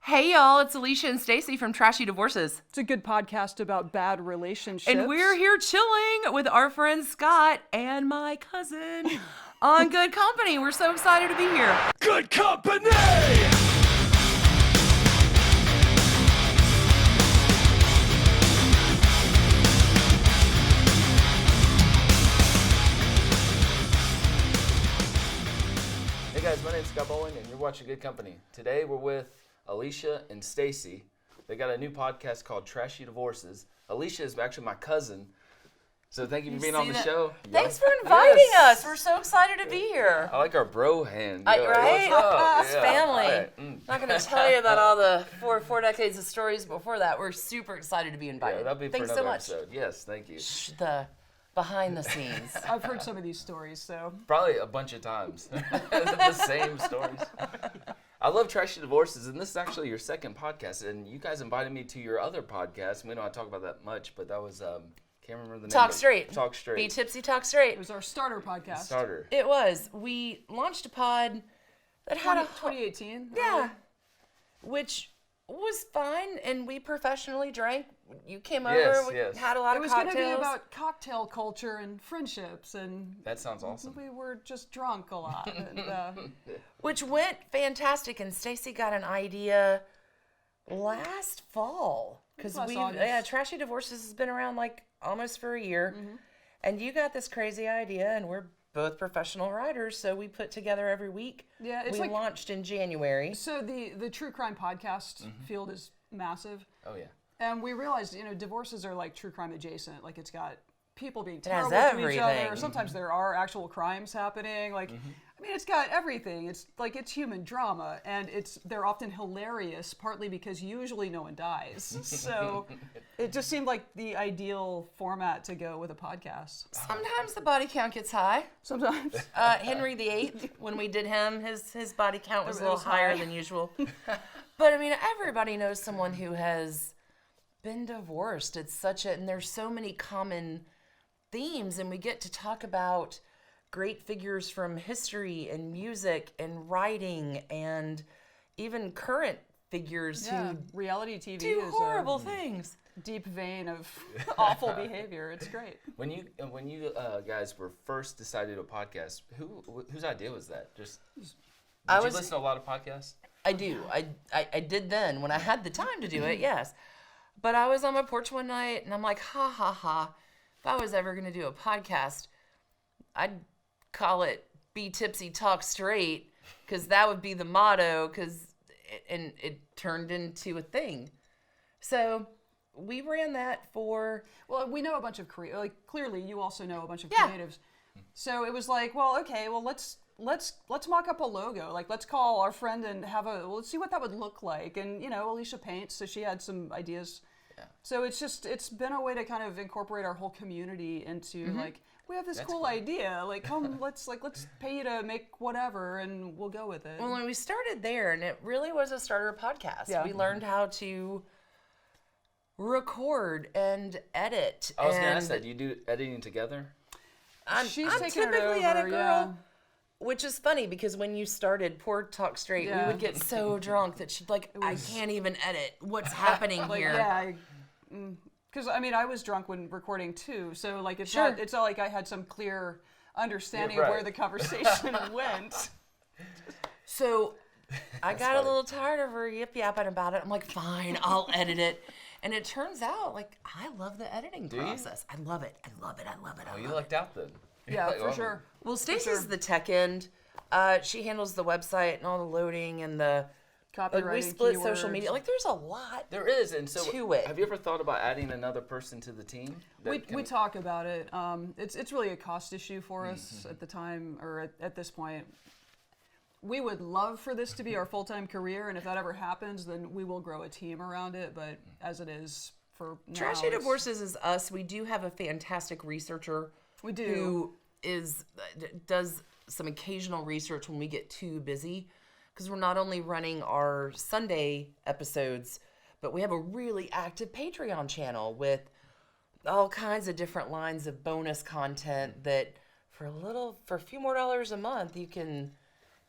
Hey y'all, it's Alicia and Stacy from Trashy Divorces. It's a good podcast about bad relationships. And we're here chilling with our friend Scott and my cousin on Good Company. We're so excited to be here. Good Company! Hey guys, my name's Scott Bowling and you're watching Good Company. Today we're with Alicia and Stacy. They got a new podcast called Trashy Divorces. Alicia is actually my cousin, so thank you for being on the show. Thanks for inviting us. We're so excited to be here. I like our bro hand. Right? What's up? It's Yeah. family. Right. Not going to tell you about all the four decades of stories before that. We're super excited to be invited. Yeah, that'll be Thanks for so another much. episode. Yes, thank you. The behind the scenes. I've heard some of these stories, so. Probably a bunch of times. The same stories. I love Trashy Divorces, and this is actually your second podcast, and you guys invited me to your other podcast. We don't have to talk about that much, but that was, can't remember the name. Talk Straight. Talk Straight. Be Tipsy, Talk Straight. It was our starter podcast. Starter. It was. We launched a pod that had a 2018. Yeah. Which was fine, and we professionally drank. You came over, we had a lot It of was cocktails. going to be about cocktail culture and friendships, and That sounds awesome. we were just drunk a lot. And, Which went fantastic, and Stacy got an idea last fall. Because Last August. Trashy Divorces has been around like almost for a year. And you got this crazy idea, and we're both professional writers, so we put together every week. Yeah, it's we like- launched in January. so the true crime podcast field is massive. Oh, yeah. And we realized, divorces are like true crime adjacent. Like, it's got people being has terrible to each other. everything. Sometimes there are actual crimes happening. Like, I mean, it's got everything. It's like, it's human drama, and they're often hilarious, partly because usually no one dies. So it just seemed like the ideal format to go with a podcast. Sometimes the body count gets high. Sometimes. Henry VIII, when we did him, his body count was a It little was higher high. than usual. But I mean, everybody knows someone who has been divorced. And there's so many common themes, and we get to talk about great figures from history and music and writing and even current figures Yeah, who reality TV do is horrible things. a deep vein of awful behavior. It's great. When you guys were first decided to do a podcast, whose idea was that? Did you listen to a lot of podcasts? I do. I did then when I had the time to do it, yes. But I was on my porch one night and I'm like, ha ha ha. If I was ever going to do a podcast, I'd call it Be Tipsy, Talk Straight, because that would be the motto, and it turned into a thing. So we ran that for... Well, we know a bunch of clearly you also know a bunch of Yeah. creatives. So it was like, well, okay, well, let's mock up a logo. Like, let's call our friend and let's see what that would look like. And, Alicia paints, so she had some ideas. Yeah. So it's been a way to kind of incorporate our whole community into like, we have this cool idea. Like, come, let's pay you to make whatever, and we'll go with it. Well, when we started there, and it really was a starter podcast. Yeah. We learned how to record and edit. I was going to ask that. Do you do editing together? She's I'm taking it typically over, edit girl. yeah. Which is funny because when you started Poor Talk Straight, Yeah. we would get so drunk that she'd like, I can't even edit. What's happening Like, here? yeah, because I was drunk when recording too, so like it's Sure. not like I had some clear understanding Yeah, of right. where the conversation went. So I got a funny. little tired of her yip-yapping about it. I'm like, fine, I'll edit it. And it turns out, like, I love the editing you? I love it. I love it. I love it. I Oh, love you it. lucked out then. Yeah, Like, for oh. sure. Well, Stacy's sure. the tech end. She handles the website and all the loading and the... Like, we Copywriting, split social keywords. media. Like, there's a lot. There is, and so To it. have you ever thought about adding another person to the team? We talk about it. It's really a cost issue for us at the time, or at this point. We would love for this to be our full-time career, and if that ever happens, then we will grow a team around it. But as it is for now, Trashy Divorces is us. We do have a fantastic researcher. We do. Who does some occasional research when we get too busy. Because we're not only running our Sunday episodes, but we have a really active Patreon channel with all kinds of different lines of bonus content that for a few more dollars a month, you can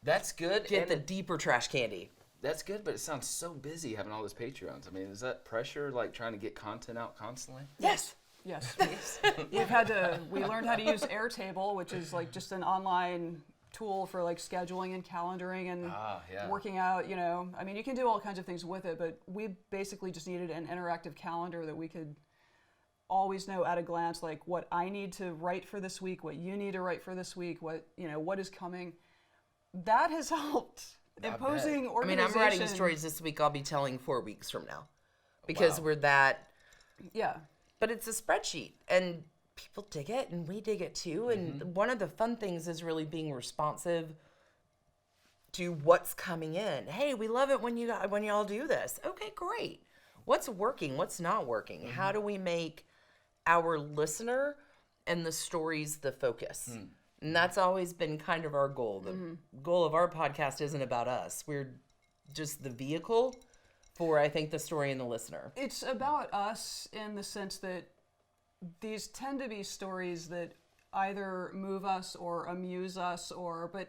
That's good. get and the deeper trash candy. That's good, but it sounds so busy having all those Patreons. I mean, is that pressure, like trying to get content out constantly? Yes. Yes. We learned how to use Airtable, which is like just an online tool for like scheduling and calendaring and working out, you know. I mean, you can do all kinds of things with it, but we basically just needed an interactive calendar that we could always know at a glance, like what I need to write for this week, what you need to write for this week, what is coming. That has helped. Imposing organization. I mean, I'm writing stories this week I'll be telling 4 weeks from now because we're that. Yeah. But it's a spreadsheet and people dig it and we dig it too. And one of the fun things is really being responsive to what's coming in. Hey, we love it when y'all do this. Okay, great. What's working? What's not working? How do we make our listener and the stories the focus? And that's always been kind of our goal. The goal of our podcast isn't about us. We're just the vehicle for, I think, the story and the listener. It's about us in the sense that these tend to be stories that either move us or amuse us, but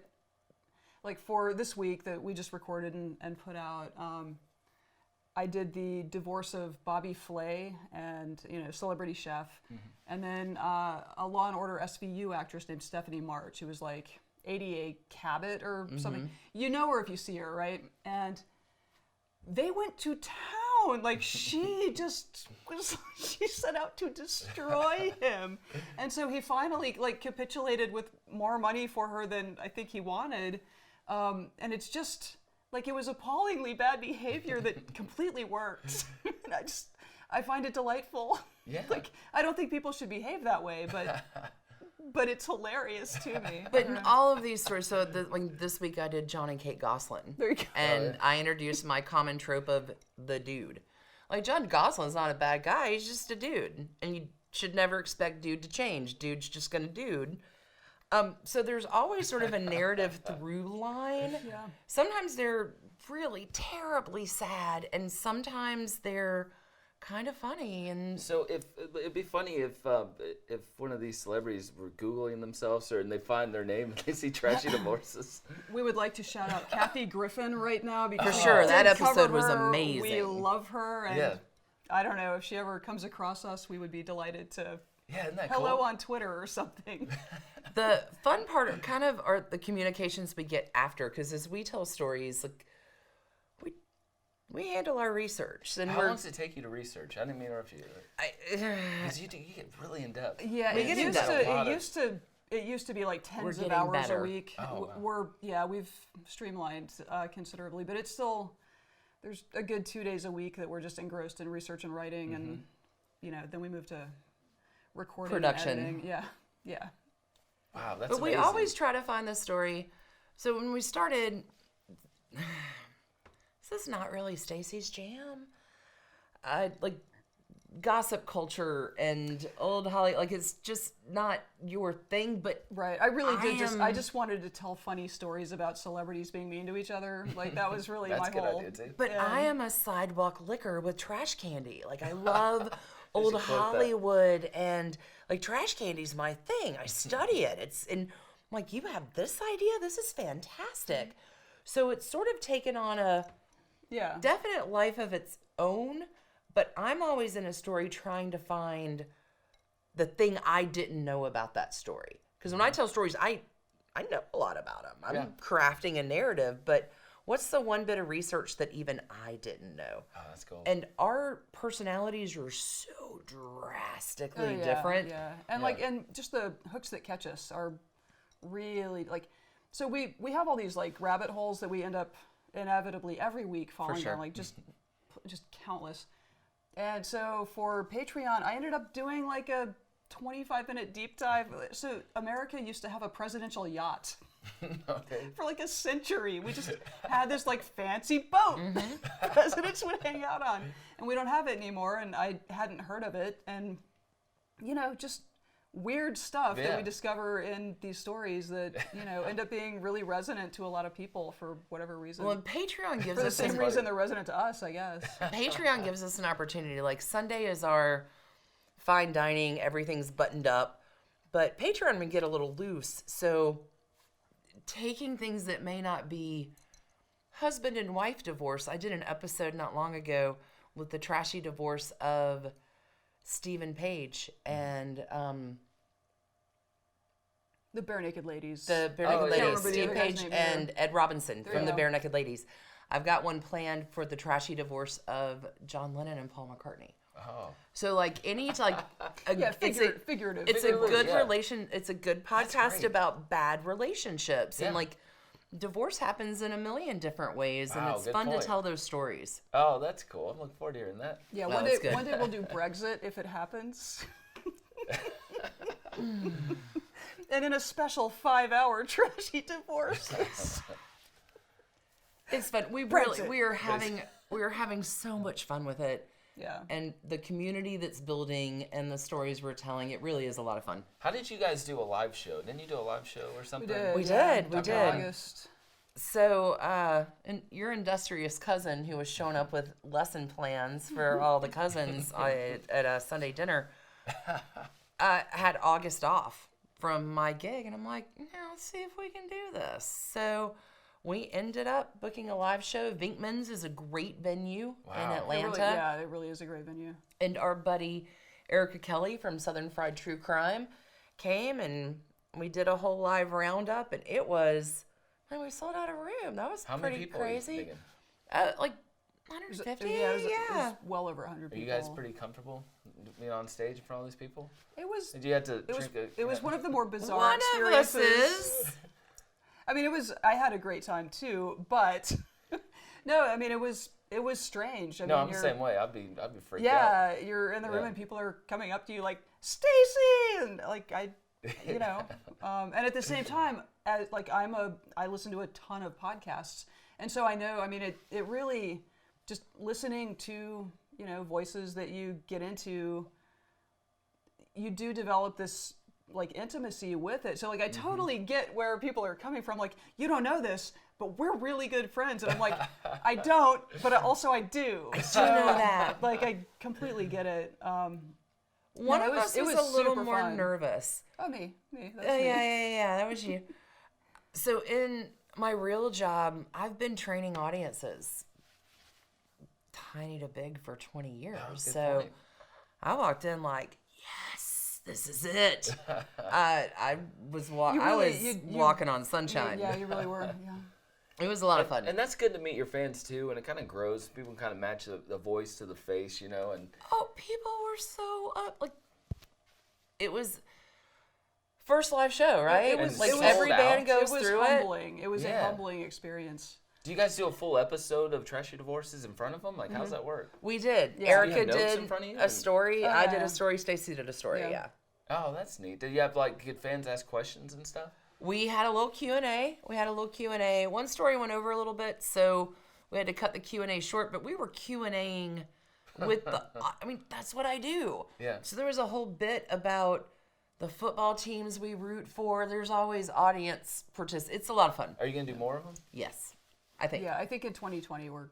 like for this week that we just recorded and put out, I did the divorce of Bobby Flay and, celebrity chef. And then a Law and Order SVU actress named Stephanie March, who was like ADA Cabot or something. You know her if you see her, right? And they went to town. Like she set out to destroy him. And so he finally like capitulated with more money for her than I think he wanted. And it's just like it was appallingly bad behavior that completely worked. And I find it delightful. Yeah. Like I don't think people should behave that way, but it's hilarious to me. But in all of these stories, so this week I did John and Kate Gosselin. There you go. And I introduced my common trope of the dude. Like John Gosselin's not a bad guy, he's just a dude. And you should never expect dude to change. Dude's just gonna dude. So there's always sort of a narrative through line. Yeah. Sometimes they're really terribly sad, and sometimes they're kind of funny. And so it'd be funny if one of these celebrities were Googling themselves and they find their name and they see Trashy Divorces. We would like to shout out Kathy Griffin right now because for sure, that episode cover was her. amazing. We love her, and Yeah. I don't know if she ever comes across us, we would be delighted to. Yeah, isn't that Hello cool? on Twitter or something. The fun part kind of are the communications we get after, because as we tell stories, like we handle our research. And How long does it take you to research? I didn't mean to interrupt you. Because you get really in depth. Yeah, We it get used into to. It used to be like tens of getting hours better. a week. Oh, wow. We've streamlined considerably, but it's still there's a good 2 days a week that we're just engrossed in research and writing, and then we move to recording, Production. and editing. Yeah. Wow, that's But we amazing. always try to find the story. So when we started, this is not really Stacy's jam. Like gossip culture and old Holly, like it's just not your thing. But Right. I really did I just wanted to tell funny stories about celebrities being mean to each other. Like that was really That's my a good whole. idea too. But I am a sidewalk licker with trash candy. Like I love old should quote that. Hollywood, and like trash candy's my thing. I study it. I'm like, you have this idea? This is fantastic. So it's sort of taken on a Yeah. definite life of its own, but I'm always in a story trying to find the thing I didn't know about that story. Because when I tell stories, I know a lot about them. I'm crafting a narrative, but what's the one bit of research that even I didn't know? Oh, that's cool. And our personalities are so drastically different. Yeah, and and just the hooks that catch us are really so we have all these like rabbit holes that we end up inevitably every week falling sure. down, like just countless. And so for Patreon, I ended up doing like a 25-minute deep dive. So America used to have a presidential yacht. Okay. For like a century. We just had this like fancy boat presidents would hang out on. And we don't have it anymore, and I hadn't heard of it. And, just weird stuff that Yeah. we discover in these stories that, end up being really resonant to a lot of people for whatever reason. Well, and Patreon gives for the us same reason they're resonant to us, I guess. Patreon gives us an opportunity. Like Sunday is our fine dining, everything's buttoned up, but Patreon we get a little loose. So taking things that may not be husband and wife divorce. I did an episode not long ago with the trashy divorce of Stephen Page and The Bare Naked Ladies. the Bare Naked yeah. Ladies, Can't remember the Steve other guy's Page name and either. Ed Robinson There from you the go. Bare Naked Ladies. I've got one planned for the trashy divorce of John Lennon and Paul McCartney. Oh. So like it's Figurative. it's a Figuratively, good yeah. it's a good podcast great. about bad relationships and Yeah. like divorce happens in a million different ways and Wow, it's good fun point. to tell those stories. Oh, that's cool. I'm looking forward to hearing that. Yeah, Wow, one that's day good. one day we'll do Brexit if it happens. And in a special 5-hour trashy divorce. It's fun. Brexit. We are having so much fun with it. Yeah. And the community that's building and the stories we're telling, it really is a lot of fun. How did you guys do a live show? Didn't you do a live show or We something? did. We yeah. did, we Back in did. August. So, and your industrious cousin who was showing up with lesson plans for all the cousins at a Sunday dinner had August off from my gig. And I'm like, let's see if we can do this. So we ended up booking a live show. Vinkman's is a great venue in Wow. Atlanta. It really is a great venue. And our buddy Erica Kelly from Southern Fried True Crime came and we did a whole live roundup and it was, and we sold out a room. That was How many pretty people are you crazy. thinking? Like It was, 150. it was well over 100 Are people. you guys pretty comfortable being on stage in front of all these people? It was. Did you have to It was. drink It was one of the more bizarre One of us experiences. is. I mean, I had a great time too, but no, I mean, it was strange. I No, mean, I'm the you're- same way. I'd be freaked out. Yeah, you're in the room Yeah. and people are coming up to you like Stacy, and like and at the same time, I listen to a ton of podcasts, and so I know. I mean, it really just listening to voices that you get into, you do develop this like intimacy with it. So like I totally get where people are coming from. Like, you don't know this, but we're really good friends, and I'm like, I don't, but also I do. I do know that. Like I completely get it. One No, of us it was was a little super more fun. nervous. Oh, me. That's Oh, me. yeah, that was you. So in my real job, I've been training audiences, tiny to big, for 20 years. Good So point. I walked in like, yes, this is it. I was You really- you- walking on sunshine. Yeah, you really were. Yeah. It was a lot of fun. And that's good to meet your fans too, and it kind of grows. People can kind of match the voice to the face, and Oh, people were so up. Like, it was first live show, right? It was- like it was every sold band out. goes It was through humbling. It was Yeah. a humbling experience. do you guys do a full episode of Trashy Divorces in front of them? Like, how's that work? We did. Yeah. Erica You have notes did in front of you? a story. Oh, I did yeah. a story. Stacy did a story. Yeah. Yeah. Oh, that's neat. Did you have get fans ask questions and stuff? We had a little Q&A. One story went over a little bit, so we had to cut the Q&A short, but we were Q&Aing with the, I mean, that's what I do. Yeah. So there was a whole bit about the football teams we root for. There's always audience participants. It's a lot of fun. Are you gonna do more of them? Yes, I think. Yeah, I think in 2020 we're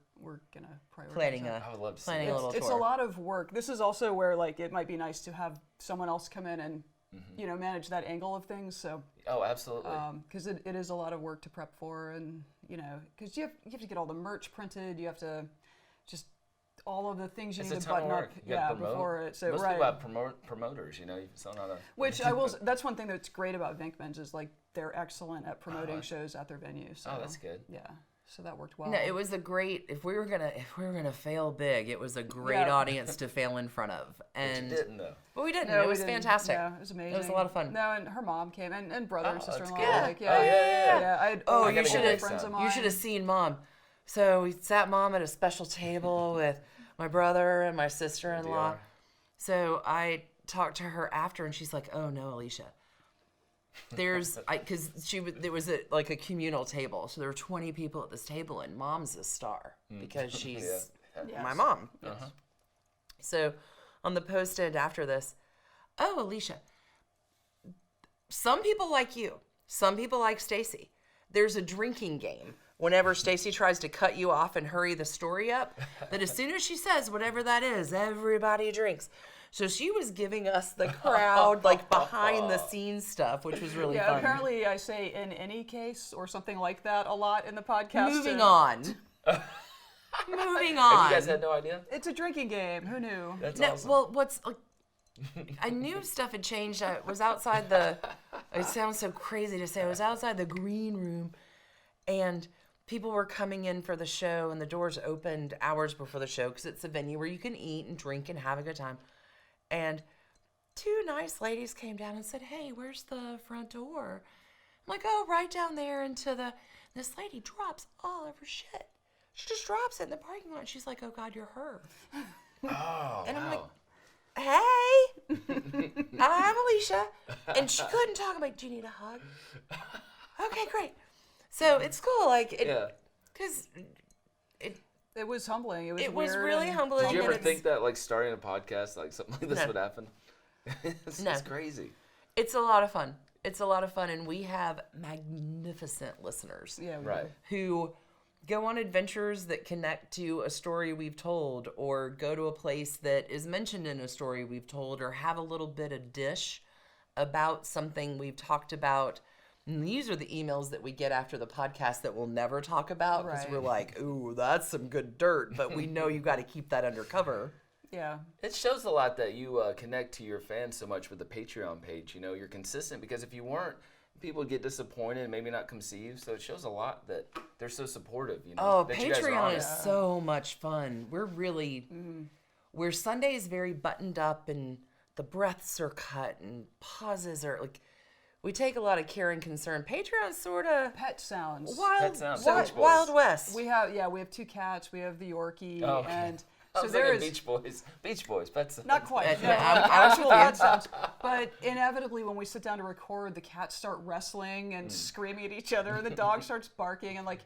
gonna prioritize Planning that. I would love to see Planning that. a little It's tour. a lot of work. This is also where it might be nice to have someone else come in and manage that angle of things. So Oh, absolutely. because it is a lot of work to prep for, and because you have to get all the merch printed. You have to just all of the things you It's need a to ton of button work. up. You gotta Yeah, promote. before it. So Most right. people have promoters. You so not a. Which that's one thing that's great about Vinkman's is they're excellent at promoting shows at their venue. So Oh, that's good. Yeah, so that worked well. No, it was a great. If we were gonna fail big, it was a great Yeah. audience to fail in front of, and You didn't though. but we didn't. No, it we was didn't. fantastic. Yeah, it was amazing. It was a lot of fun. No, and her mom came, and brother and Oh, that's sister-in-law. good. Like, Oh, yeah. yeah. I had Oh, I you got should've- friends of You mine. should have seen Mom. So we sat Mom at a special table with my brother and my sister-in-law. DR. So I talked to her after, and she's like, "Oh no, Alicia. There's because there was a communal table, so there were 20 people at this table, and Mom's a star because she's Yes. my mom. So on the post-it after this, oh, Alicia, some people like you. Some people like Stacy. There's a drinking game. Whenever Stacy tries to cut you off and hurry the story up, that as soon as she says whatever that is, everybody drinks. So she was giving us the crowd, like, behind the scenes stuff, which was really fun. Apparently I say in any case or something like that a lot in the podcast. Moving on. Moving on. Have you guys had no idea? It's a drinking game. Who knew? That's No, awesome. well, I knew stuff had changed. I was outside it sounds so crazy to say, I was outside the green room, and people were coming in for the show, and the doors opened hours before the show because it's a venue where you can eat and drink and have a good time. And 2 nice ladies came down and said, "Hey, where's the front door?" I'm like, "Oh, right down there this lady drops all of her shit. She just drops it in the parking lot." She's like, "Oh God, you're her." Oh, And I'm wow. like, "Hey, I'm Alicia." And she couldn't talk. I'm like, "Do you need a hug?" Okay, great. So it's cool, like, because It was humbling. It was it was weird really and humbling. Did you and ever think that, like, starting a podcast, like, something like this No. would happen? It's No. crazy. It's a lot of fun. It's a lot of fun, and we have magnificent listeners Yeah, we Right. do. who go on adventures that connect to a story we've told, or go to a place that is mentioned in a story we've told, or have a little bit of dish about something we've talked about. And these are the emails that we get after the podcast that we'll never talk about because Right. we're like, "Ooh, that's some good dirt," but we know you got to keep that undercover. Yeah. It shows a lot that you connect to your fans so much with the Patreon page. You know, you're consistent, because if you weren't, people would get disappointed and maybe not come see you. So it shows a lot that they're so supportive, you know. Oh, that you guys are on Patreon it. is so much fun. We're really, where Sunday is very buttoned up and the breaths are cut and pauses are like, we take a lot of care and concern. Patreon's sort of Pet sounds. Pet sounds. wild, Beach Boys. Wild West. We have 2 cats. We have the Yorkie, Oh, okay. and I so was there thinking is Beach Boys. That's not quite. Yeah, No, I was actual with you. pet sounds. But inevitably, when we sit down to record, the cats start wrestling and screaming at each other, and the dog starts barking, and like.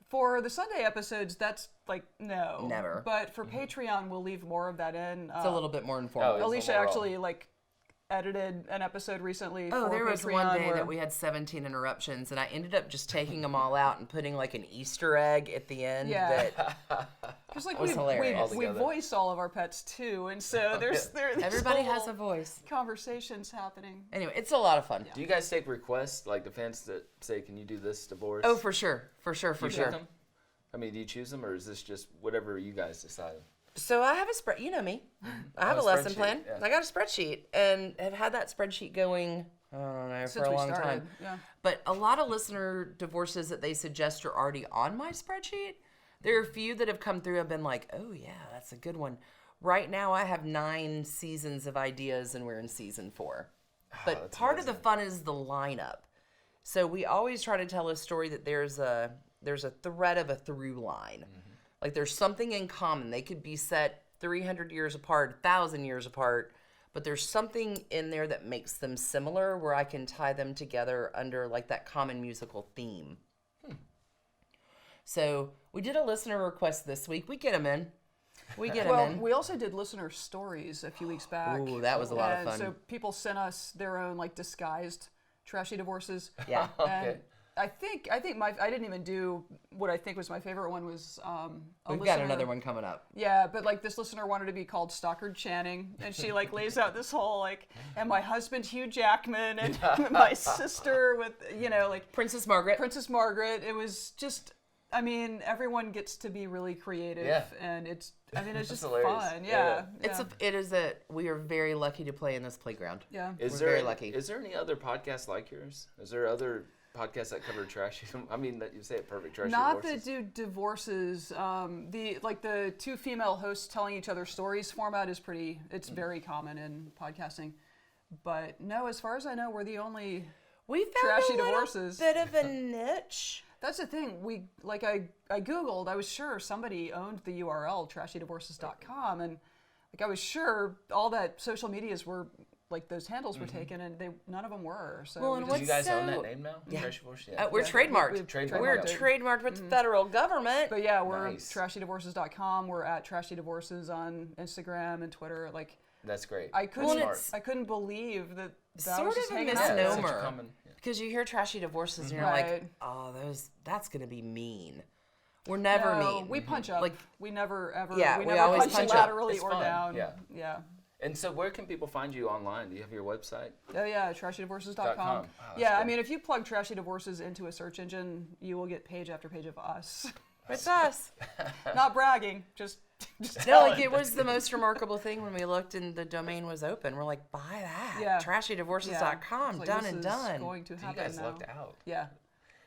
For the Sunday episodes, that's like no. Never. But for Patreon, we'll leave more of that in. It's a little bit more informal. Oh, it's Alicia a little actually like edited an episode recently. Oh, for there was Patreon one day where- that we had 17 interruptions, and I ended up just taking them all out and putting like an Easter egg at the end. Yeah. That Because like was hilarious. we Altogether. voice all of our pets too, and so there's everybody has a whole voice. conversations happening. Anyway, it's a lot of fun. Do you guys take requests, like the fans that say, "Can you do this divorce"? Oh, for sure. For sure. For Do you sure. pick them? I mean, do you choose them, or is this just whatever you guys decide? So I have a spread. You know me. I have Oh, a lesson spreadsheet, plan. yeah. I got a spreadsheet and have had that spreadsheet going. I don't know Since for a we long started, time. yeah. But a lot of listener divorces that they suggest are already on my spreadsheet. There are a few that have come through. I've been like, oh yeah, that's a good one. Right now I have 9 seasons of ideas, and we're in season 4. But that's part of the amazing. fun is the lineup. So we always try to tell a story that there's a thread of a through line. Like there's something in common. They could be set 300 years apart, 1,000 years apart, but there's something in there that makes them similar where I can tie them together under like that common musical theme. So we did a listener request this week. We get them in. We get them Well, in. we also did listener stories a few weeks back. Ooh, that was a lot of And fun. so people sent us their own like disguised trashy divorces. Yeah. Okay. And I think I didn't even do what I think was my favorite one was a We've got listener- another one coming up. Yeah, but like this listener wanted to be called Stockard Channing, and she like lays out this whole like, and my husband Hugh Jackman, and my sister with like Princess Margaret. Princess Margaret. It was just, I mean, everyone gets to be really creative, Yeah. and it's just hilarious. fun. Yeah. Yeah. We are very lucky to play in this playground. Yeah. Is We're there very lucky. Is there any other podcasts like yours? Is there other podcasts that cover trashy? I mean, that you say it perfect, trashy Not divorces. that do divorces. The 2 female hosts telling each other stories format is pretty. It's very common in podcasting. But no, as far as I know, we're the only. We found Trashy a little divorces. bit of a niche. That's the thing. I googled. I was sure somebody owned the URL trashydivorces.com, and I was sure all that social medias were like those handles were taken, and none of them were. So Well, and we Do what's you guys own so- that name now? Yeah. Trashy Divorce? Yeah. We're Yeah, trademarked. we've Trademarked. We're it. trademarked with the federal government. But yeah, we're Nice. trashydivorces.com. We're at Trashy Divorces on Instagram and Twitter. Like That's great. I couldn't, it's- I couldn't believe that Sort was just of a hanging out yeah, there. it's such a misnomer. common. Yeah. Because you hear trashy divorces and you're Right. like, oh, that's going to be mean. We're never No, mean. we punch up. Like, we never ever. Yeah, we we never always punch punch up. laterally It's or fun. down. Yeah. Yeah. And so where can people find you online? Do you have your website? Oh yeah, trashydivorces.com. .com. Oh, Yeah, cool. I mean, if you plug Trashy Divorces into a search engine, you will get page after page of us. It's us. Not bragging, just No, like it was the most remarkable thing when we looked and the domain was open. We're like, buy that. Yeah. Trashydivorces.com. Like, done this and is done. going to So you happen guys now. lucked out. Yeah.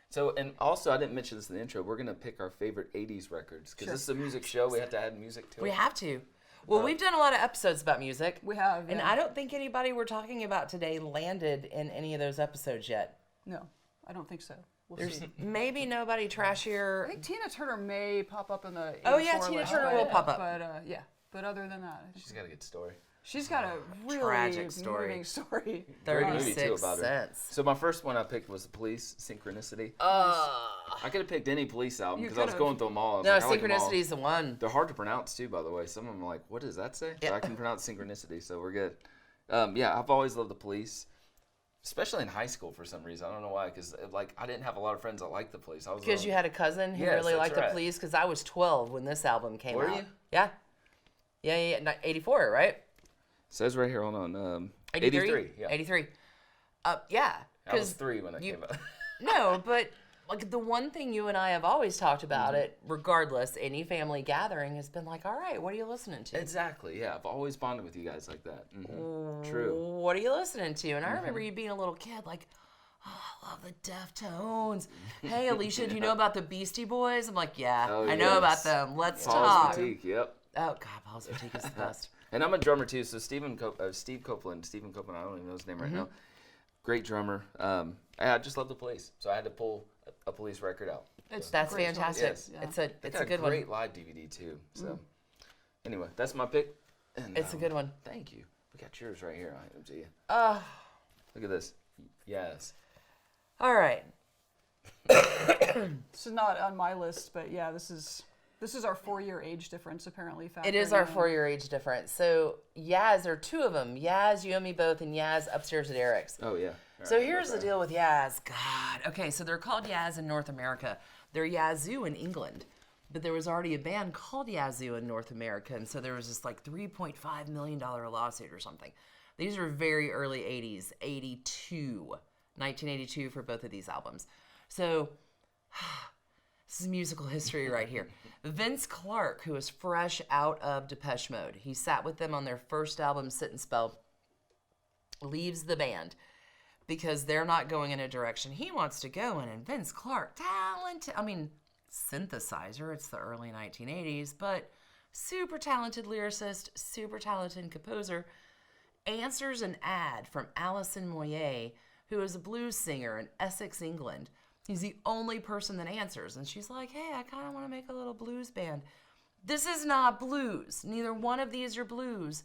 So, and also, I didn't mention this in the intro. We're going to pick our favorite 80s records because this is a music show. We have to add music to it. We have to. Well, we've done a lot of episodes about music. We have. And yeah. I don't think anybody we're talking about today landed in any of those episodes yet. No, I don't think so. We'll There's see. maybe nobody I trashier. think Tina Turner may pop up in the. Oh, yeah, 84 Tina list, Turner but- will pop up. But yeah, but other than that, She's got a good story. she's got a really Tragic story. moving story. Very movie, too, 36 about her. cents. So my first one I picked was The Police, Synchronicity. I could have picked any Police album You because I was could've. Oh. going through them all. I was No, like, I like them all. Synchronicity is the one. They're hard to pronounce too, by the way. Some of them are like, what does that say? Yeah. But I can pronounce Synchronicity, so we're good. Yeah, I've always loved The Police, especially in high school for some reason. I don't know why, because like I didn't have a lot of friends that liked The Police. I was Because you had a cousin who Yes, really that's liked the right. Police. Because I was 12 when this album came Were out. you? Yeah. Yeah. 84, right? says right here. Hold on. 83? 83. Yeah. 83. Yeah. I was 'cause 3 when it you- came out. No, but like the one thing you and I have always talked about Mm-hmm. it, regardless, any family gathering has been like, all right, what are you listening to? Exactly. Yeah, I've always bonded with you guys like that. True. What are you listening to? And I remember you being a little kid, like, oh, I love the Deftones. Hey, Alicia, do you know about the Beastie Boys? I'm like, yeah, Oh, I know about yes. them. Let's Paul's talk. Boutique. Yep. Oh God, Paul's Boutique is the best. And I'm a drummer too. So Steve Copeland. I don't even know his name right now. Great drummer. I just love The Police, so I had to pull a Police record out. It's That's great choice. fantastic. Yes. Yeah. It's a They it's got a good great one. live DVD too. So anyway, that's my pick. And, It's a good one. Thank you. We got yours right here. I'll hand them to you. Uh, Look at this. Yes. all right. This is not on my list, but yeah, this is our 4-year age difference apparently. It is our factoring in. 4-year age difference. So Yaz, there are 2 of them. Yaz, you and me both, and Yaz upstairs at Eric's. Oh yeah. All So right, here's the okay. deal with Yaz. God. Okay, so they're called Yaz in North America. They're Yazoo in England. But there was already a band called Yazoo in North America, and so there was this like $3.5 million lawsuit or something. These are very early 80s, 1982 for both of these albums. So this is musical history right here. Vince Clarke, who is fresh out of Depeche Mode, he sat with them on their first album, Sit and Spell, leaves the band because they're not going in a direction he wants to go in. And Vince Clarke, synthesizer, it's the early 1980s, but super talented lyricist, super talented composer, answers an ad from Alison Moyet, who is a blues singer in Essex, England. He's the only person that answers. And she's like, hey, I kind of want to make a little blues band. This is not blues. Neither one of these are blues.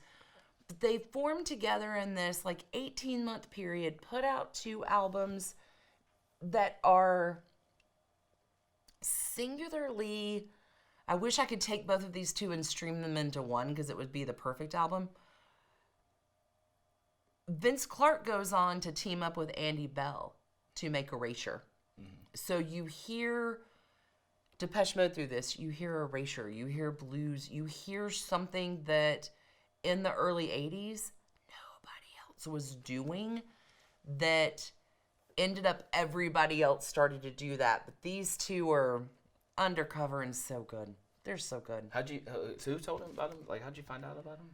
But they formed together in this like 18-month period, put out 2 albums that are singularly, I wish I could take both of these 2 and stream them into one because it would be the perfect album. Vince Clarke goes on to team up with Andy Bell to make Erasure. So you hear Depeche Mode through this, you hear Erasure, you hear blues, you hear something that in the early 80s nobody else was doing, that ended up everybody else started to do that. But these 2 are undercover and so good. They're so good. So who told him about him? Like, how'd you find out about him?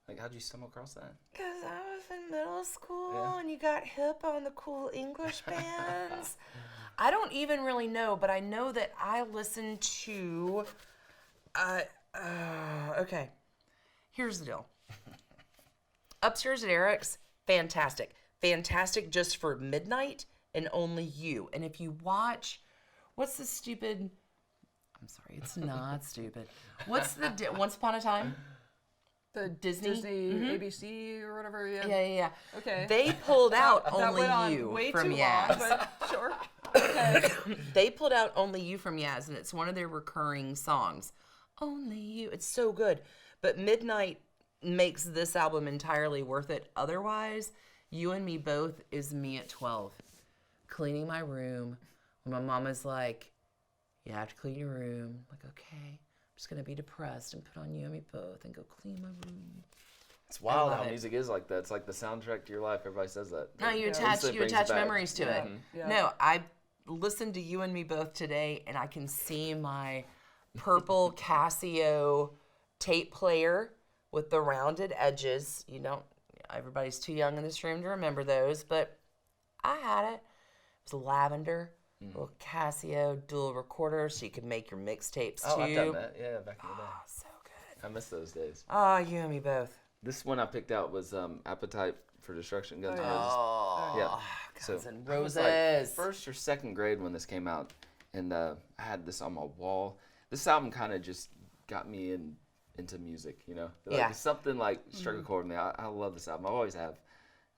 Like, how'd you stumble across that? Because I was in middle school Yeah. and you got hip on the cool English bands. I don't even really know, but I know that I listened to. Okay. Here's the deal. Upstairs at Eric's, fantastic. Fantastic just for Midnight and Only You. And if you watch, what's the stupid. I'm sorry, it's not stupid. What's the. Once Upon a Time? The Disney? ABC or whatever. Yeah. Yeah. Okay. They pulled out that Only went on You way from too Yaz. long, but sure. Okay. They pulled out Only You from Yaz, and it's one of their recurring songs. Only You. It's so good. But Midnight makes this album entirely worth it. Otherwise, You and Me Both is me at 12. Cleaning my room. When my mama's like, you have to clean your room. I'm like, okay. just going to be depressed and put on You and Me Both and go clean my room. It's wild love how it. music is like that. It's like the soundtrack to your life. Everybody says that. No, you Instantly brings it attach back. memories to it. Yeah. No, I listened to You and Me Both today, and I can see my purple Casio tape player with the rounded edges. Everybody's too young in this room to remember those, but I had it. It was lavender, little Casio dual recorder, so you could make your mixtapes too. Oh, I've done that. Yeah, back in the day. Oh, so good. I miss those days. Oh, You and Me Both. This one I picked out was Appetite for Destruction, Guns N' yeah. Roses. Oh, Yeah. Guns N' I was Roses. like first or second grade when this came out, and I had this on my wall. This album kind of just got me into music, Yeah. Something like struck a chord with me. I love this album. I always have.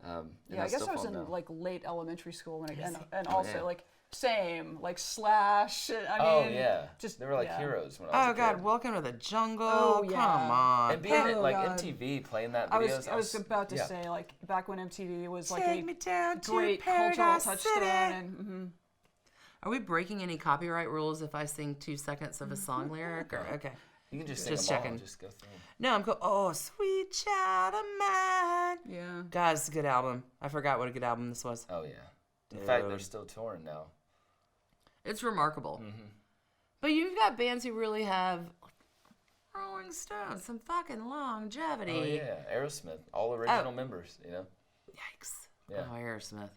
And Yeah, I guess still I was fall in down. like late elementary school when and Oh, also yeah. like same like Slash. I Oh mean, yeah, just they were like yeah. heroes when I was Oh a God, kid. Welcome to the Jungle. Oh, yeah. Come on. And being at like God. MTV playing that I videos. was about to yeah. say like back when MTV was like Take a me down to great cultural Paradise touchstone. City. And Are we breaking any copyright rules if I sing 2 seconds of a song lyric? Or okay. You can just Just sing them all. checking. Just go through them. No, I'm cool. Oh, sweet child of mine. yeah. God, it's a good album. I forgot what a good album this was. Oh yeah. In fact, they're Dude. still touring now. It's remarkable. Mm-hmm. But you've got bands who really have Rolling Stones, some fucking longevity. Oh yeah, Aerosmith, all original members. Yikes. Yeah. Oh, Aerosmith.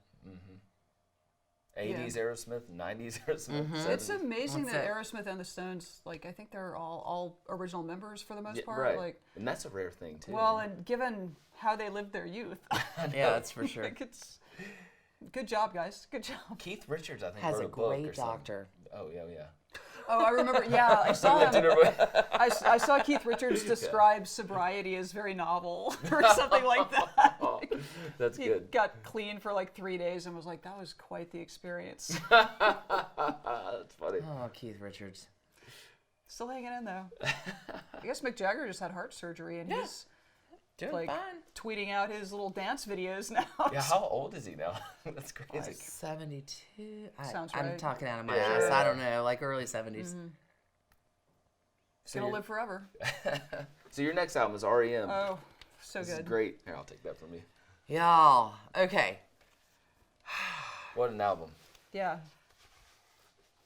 80s Aerosmith, 90s Aerosmith. It's 70s. amazing That's that it. Aerosmith and the Stones, like I think they're all original members for the most Yeah, part. right. Like, And that's a rare thing too. well, and given how they lived their youth, Yeah, that's for sure. like it's good job, guys. Good job. Keith Richards, I think, Has wrote a a book great or something. doctor. Oh yeah. Oh, I remember. Yeah, I saw Lived in him. a- I saw Keith Richards describe sobriety as very novel or something like that. Oh, that's He good. got clean for like 3 days and was like, that was quite the experience. That's funny. Oh, Keith Richards. Still hanging in though. I guess Mick Jagger just had heart surgery and he's Doing like fine. tweeting out his little dance videos now. Yeah, how old is he now? That's crazy. 72. Sounds I'm right. talking out of my Yeah. ass. I don't know, like early 70s. He's gonna live forever. So your next album is REM. Oh, so This is good. great. Here, I'll take that from you. Y'all, okay. What an album. Yeah.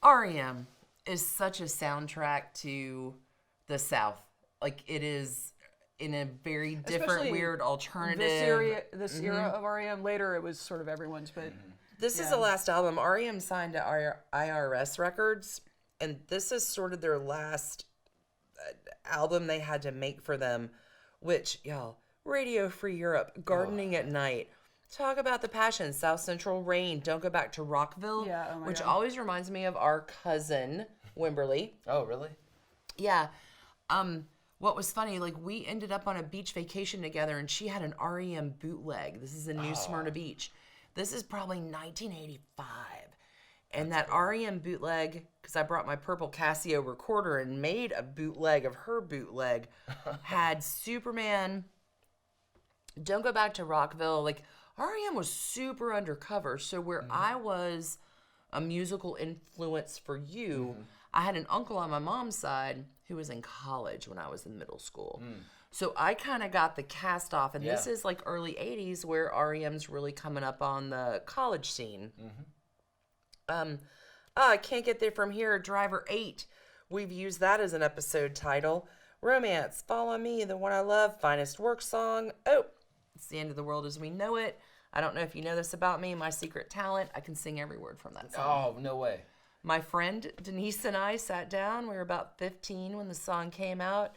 REM is such a soundtrack to the South. Like, it is in a very different, Especially weird, alternative. This era of REM. Later, it was sort of everyone's, but This is the last album. REM signed to IRS Records, and this is sort of their last album they had to make for them, which, y'all, Radio Free Europe, Gardening at Night, Talk About the Passion, South Central Rain, Don't Go Back to Rockville, Yeah, oh my which God. always reminds me of our cousin, Wimberly. Oh, really? Yeah. What was funny, like, we ended up on a beach vacation together, and she had an REM bootleg. This is in New Smyrna Beach. This is probably 1985. And that REM bootleg, because I brought my purple Casio recorder and made a bootleg of her bootleg, had Superman, Don't Go Back to Rockville. Like, REM was super undercover. So where I was a musical influence for you, I had an uncle on my mom's side who was in college when I was in middle school. So I kind of got the cast off, and this Yeah. is like early 80s where REM's really coming up on the college scene. I Can't Get There From Here, Driver 8. We've used that as an episode title. Romance, Follow Me, The One I Love, Finest Work Song. Oh, It's the End of the World as We Know It. I don't know if you know this about me, my secret talent, I can sing every word from that song. Oh, no way. My friend Denise and I sat down. We were about 15 when the song came out.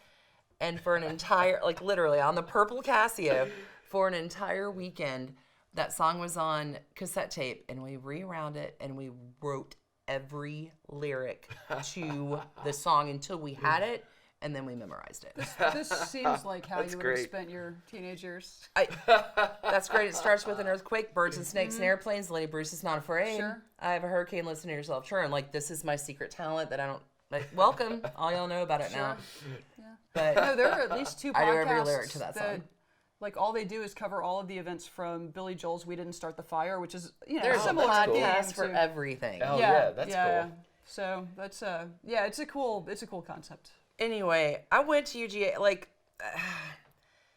And for an entire, like literally on the purple Casio, for an entire weekend, that song was on cassette tape. And we rewound it and we wrote every lyric to the song until we had it. And then we memorized it. this seems like how That's you would have great. spent your teenage years. That's great. It starts with an earthquake, birds and snakes and airplanes. Lenny Bruce is not afraid. Sure. I have a hurricane. Listen to yourself churn. Like, this is my secret talent that I don't. Like, welcome. All y'all know about it now. Yeah. But No, there are at least 2 podcasts I do every lyric to that song. like all they do is cover all of the events from Billy Joel's "We Didn't Start the Fire," which is there's a similar that's cool. podcast theme for to- everything. Oh, yeah, that's yeah. cool. So that's it's a cool concept. Anyway, I went to UGA. Like,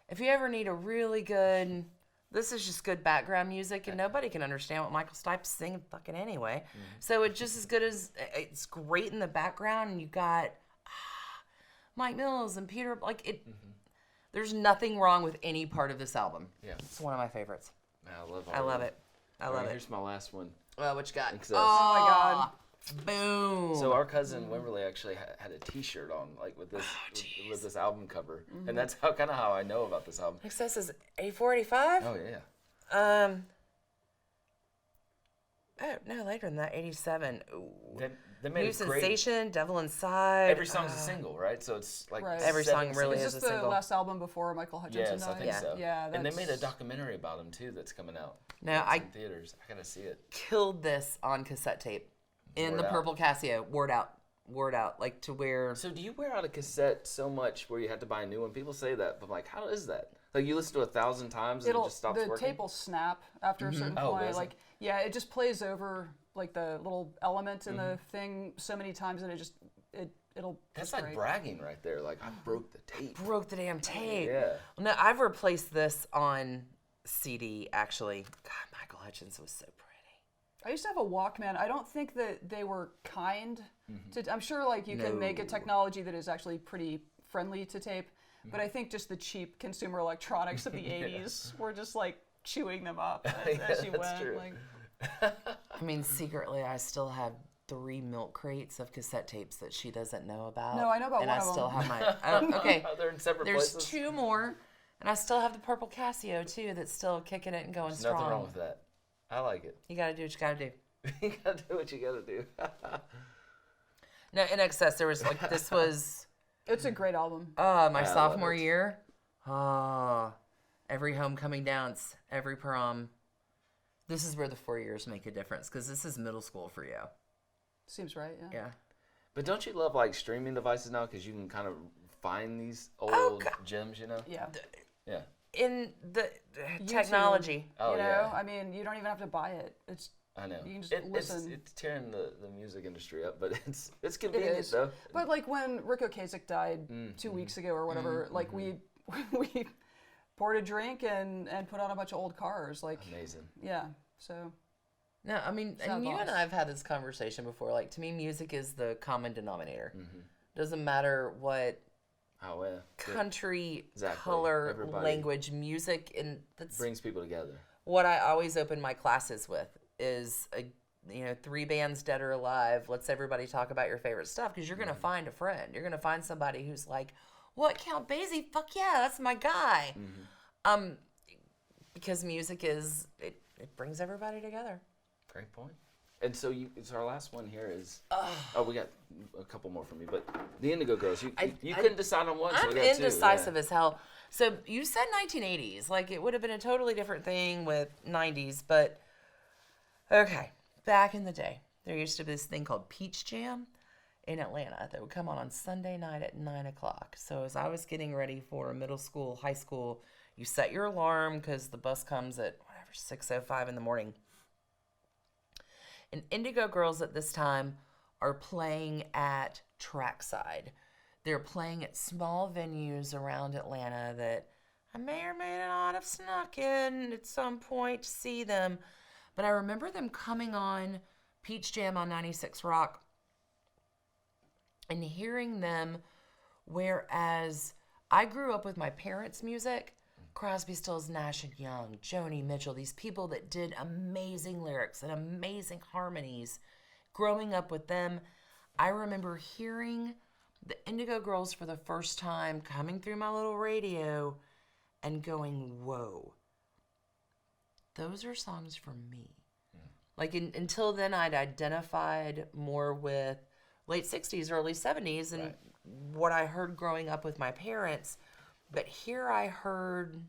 if you ever need a really good, this is just good background music, and nobody can understand what Michael Stipe's singing fucking anyway. So it's just as good as, it's great in the background, and you got Mike Mills and Peter, like it. There's nothing wrong with any part of this album. Yeah. It's one of my favorites. I love it. I love it. Here's my last one. Well, what you got? Excess. Oh my God. Boom. So our cousin Wimberly actually had a T-shirt on, like with this with this album cover, and that's kind of how I know about this album. Excess is 84, 85? Oh yeah. Oh no, later than that, 87. Ooh. They made New a great. Sensation, Devil Inside. Every song's a single, right? So it's like Right. Every song 7 really Is is this a the single. last album before Michael Hutchinson Yes, I died? think so. Yeah, and they made a that's- documentary about him too that's coming out. No, It's I in theaters. I gotta see it. killed this on cassette tape in Word the out. Purple Casio. Word out, like to where. So do you wear out a cassette so much where you have to buy a new one? People say that, but I'm like, how is that? Like you listen to 1,000 times and it just stops the working? tape will snap after a certain Oh, point. does it? Like, yeah, it just plays over like the little element in the thing so many times that it'll. That's just like break. bragging right there. Like I broke the tape. Broke the damn tape. Yeah. No, I've replaced this on CD actually. God, Michael Hutchins was so pretty. I used to have a Walkman. I don't think that they were kind to. I'm sure like you can make a No. technology that is actually pretty friendly to tape, but I think just the cheap consumer electronics of the '80s were just like chewing them up as you that's went. true. Like, I mean, secretly, I still have 3 milk crates of cassette tapes that she doesn't know about. No, I know about and one I of still them. have my. Oh, okay, They're in separate there's places. 2 more, and I still have the Purple Casio too. That's still kicking it and going There's strong. nothing wrong with that. I like it. You gotta do what you gotta do. You gotta do what you gotta do. No, in excess, there was like this was it's a great album. my I love sophomore it. year. Every homecoming dance, every prom. This is where the 4 years make a difference because this is middle school for you. Seems right. Yeah. Yeah. But don't you love like streaming devices now because you can kind of find these old God. gems, you know? Yeah. Yeah. In the YouTube, technology. Oh, you know, yeah. I mean, you don't even have to buy it. It's I know. You can just It's listen. tearing the music industry up, but it's convenient is. though. But like when Rick Ocasek died 2 weeks ago or whatever, like we poured a drink and put on a bunch of old cars. Like Amazing. yeah, so No, I mean, Sad and you and loss. I have had this conversation before. Like, to me, music is the common denominator. Doesn't matter what Oh yeah. country, Exactly. color, Everybody. language, music, and that's Brings people together. what I always open my classes with is 3 bands dead or alive. Let's everybody talk about your favorite stuff because you're gonna find a friend. You're gonna find somebody who's like, "What, Count Basie? Fuck yeah, that's my guy." Because music is it brings everybody together. Great point. And so it's our last one here is we got a couple more from me, but the Indigo Girls. You couldn't decide on one, so I'm we got 2. indecisive as hell. So you said 1980s, like it would have been a totally different thing with 90s, but okay. Back in the day, there used to be this thing called Peach Jam in Atlanta that would come on Sunday night at 9:00. So as I was getting ready for middle school, high school, you set your alarm because the bus comes at 6:05 in the morning. And Indigo Girls at this time are playing at Trackside. They're playing at small venues around Atlanta that I may or may not have snuck in at some point to see them. But I remember them coming on Peach Jam on 96 Rock and hearing them, whereas I grew up with my parents' music, Crosby, Stills, Nash & Young, Joni Mitchell, these people that did amazing lyrics and amazing harmonies. Growing up with them, I remember hearing the Indigo Girls for the first time coming through my little radio and going, whoa, those are songs for me. Like until then, I'd identified more with late 60s, early 70s and what I heard growing up with my parents. But here I heard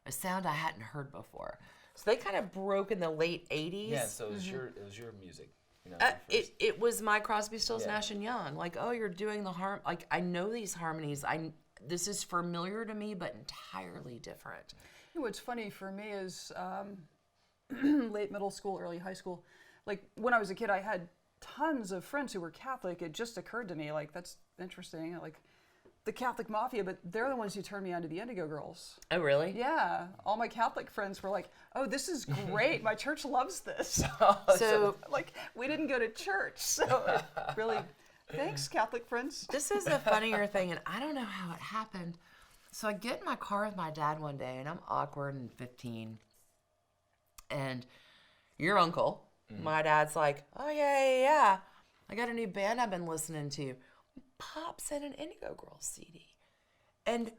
a sound I hadn't heard before. So they kind of broke in the late 80s. Yeah, so it was your music. You know, first. It was my Crosby, Stills, Yeah. Nash & Young. Like, oh, you're doing the like, I know these harmonies. This is familiar to me, but entirely different. You know, what's funny for me is late middle school, early high school. Like when I was a kid, I had tons of friends who were Catholic. It just occurred to me, like, that's interesting. Like, the Catholic Mafia, but they're the ones who turned me on to the Indigo Girls. Oh, really? Yeah. All my Catholic friends were like, oh, this is great. My church loves this. So Like, we didn't go to church. So it really, thanks, Catholic friends. this is a funnier thing, and I don't know how it happened. So I get in my car with my dad one day, and I'm awkward and 15. And your uncle, my dad's like, oh, yeah. I got a new band I've been listening to. Pops in an Indigo Girls CD. And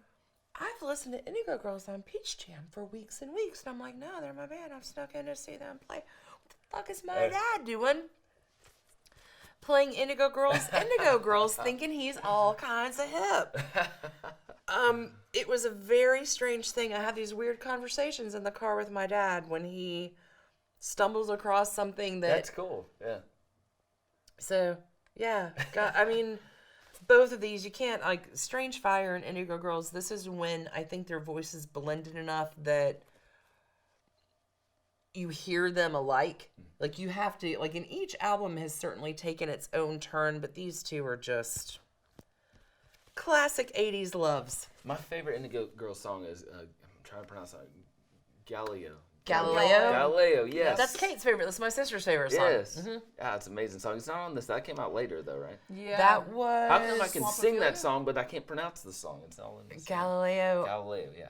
I've listened to Indigo Girls on Peach Jam for weeks and weeks. And I'm like, no, they're my band. I've snuck in to see them play. What the fuck is my dad doing? Playing Indigo Girls, thinking he's all kinds of hip. It was a very strange thing. I had these weird conversations in the car with my dad when he stumbles across something That's cool. Yeah. So, yeah. I mean, both of these, you can't, like, Strange Fire and Indigo Girls, this is when I think their voices blended enough that you hear them alike. Like, you have to, like, and each album has certainly taken its own turn, but these two are just classic 80s loves. My favorite Indigo Girls song is, I'm trying to pronounce it, Galileo. Galileo? Yes. That's Kate's favorite. That's my sister's favorite song. Yes. Yeah, it's an amazing song. It's not on this. That came out later, though, right? Yeah. That was... How come I can sing that song, but I can't pronounce the song? It's all in this Galileo. Galileo, yeah.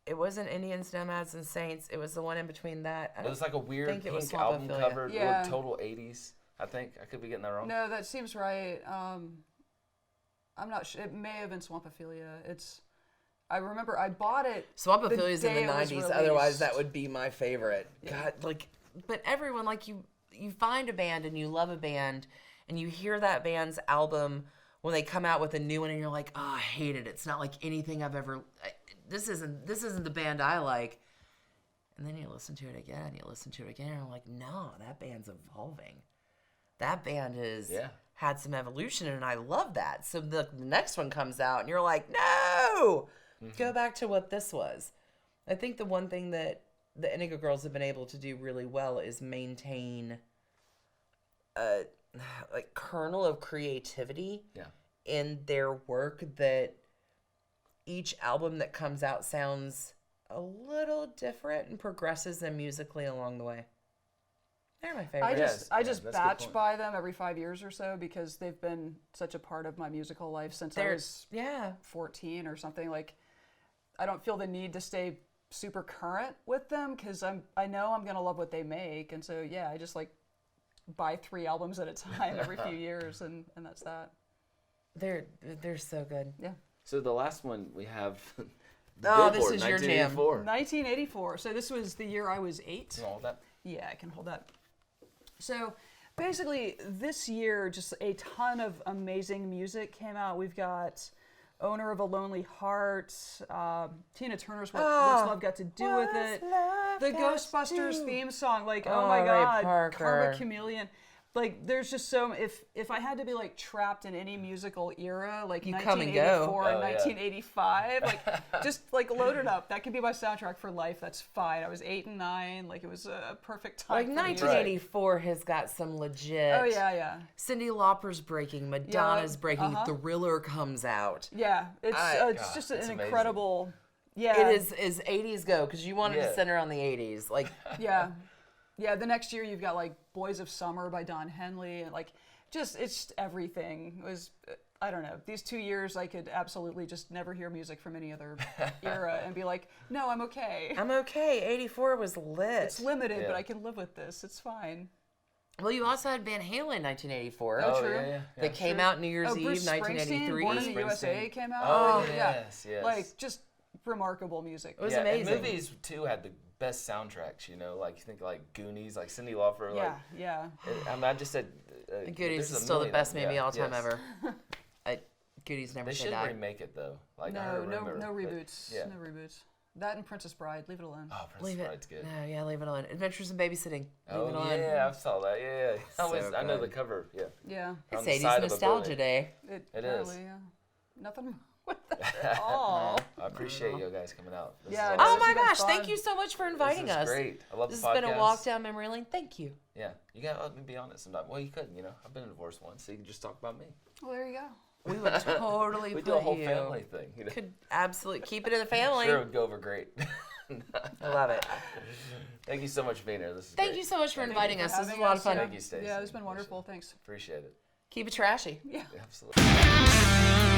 It wasn't Indians, Nomads, and Saints. It was the one in between that. It was like a weird think it was pink album Swapophilia. cover. It Yeah. looked total 80s, I think. I could be getting that wrong. No, that seems right. I'm not sure. It may have been Swampophilia. I remember I bought it. Swampophilia is in the day it was 90s. released. Otherwise, that would be my favorite. God, like, but everyone, like, you find a band and you love a band and you hear that band's album when they come out with a new one and you're like, oh, I hate it. It's not like anything I've ever. This isn't the band I like. And then you listen to it again. And I'm like, no, that band's evolving. That band has had some evolution, and I love that. So the next one comes out, and you're like, no, go back to what this was. I think the one thing that the Indigo Girls have been able to do really well is maintain a like kernel of creativity in their work, that each album that comes out sounds a little different and progresses them musically along the way. They're my favorite. I just batch buy them every 5 years or so because they've been such a part of my musical life since I was 14 or something. Like, I don't feel the need to stay super current with them because I know I'm gonna love what they make, and so I just like buy 3 albums at a time every few years, and that's that. They're so good. Yeah. So the last one we have. Oh, this Billboard, is your jam. 1984. So this was the year I was 8. Can you hold that? Yeah, I can hold that. So basically, this year, just a ton of amazing music came out. We've got Owner of a Lonely Heart, Tina Turner's What's Love Got to Do with It, the Ghostbusters theme song, like, oh my Ray God, Parker. Karma Chameleon. Like, there's just so, if I had to be like trapped in any musical era, like You come and go. 1984 and 1985, like just like load it up. That could be my soundtrack for life. That's fine. I was 8 and 9. Like, it was a perfect time. Like for music. 1984 has got some legit. Oh yeah. Cyndi Lauper's breaking, Madonna's breaking, Thriller comes out. Yeah, it's just an incredible. Yeah, It is 80s go, because you wanted to center on the 80s. Like, yeah. The next year you've got like Boys of Summer by Don Henley, and like it's just everything. It was, I don't know, these 2 years I could absolutely just never hear music from any other era and be like, no, I'm okay. I'm okay. 84 was lit. It's limited, but I can live with this. It's fine. Well, you also had Van Halen in 1984. Oh, true. That came out New Year's Eve, Bruce 1983. Born in the USA came out. Oh, yes. Like, just remarkable music. It was amazing. And movies, too, had the best soundtracks, you know? Like, you think like Goonies, like Cyndi Lauper. Yeah. I mean, I just said... Goonies is still the best movie all time ever. Goonies never They say should die. remake it, though. Like, No reboots. Yeah. No reboots. That and Princess Bride, leave it alone. Oh, Princess Bride's good. No, leave it alone. Adventures in Babysitting. Leave it alone. Yeah, I saw that. Yeah. I know good. the cover. Yeah. Yeah. It's On the 80s side of a nostalgia building. day. It is. apparently, Nothing Oh. I appreciate you guys coming out. This Yeah, is no, Oh awesome. my has been gosh, fun. thank you so much for inviting This is us. great. I love This the has podcast. been a walk down memory lane. Thank you. Yeah, you gotta let me be honest. I'm not, well, you couldn't, I've been divorced once, so you can just talk about me. Well, there you go. We would totally We put do a whole you. family thing. Could absolutely keep it in the family. Sure, it would go over great. I love it. Thank you so much for being here. This is Thank great. you so much for Thank you inviting for us. This was a having lot of us. fun. Thank you, Stacey. Yeah, it's been wonderful. Thanks. Appreciate it. Keep it trashy. Yeah. Absolutely.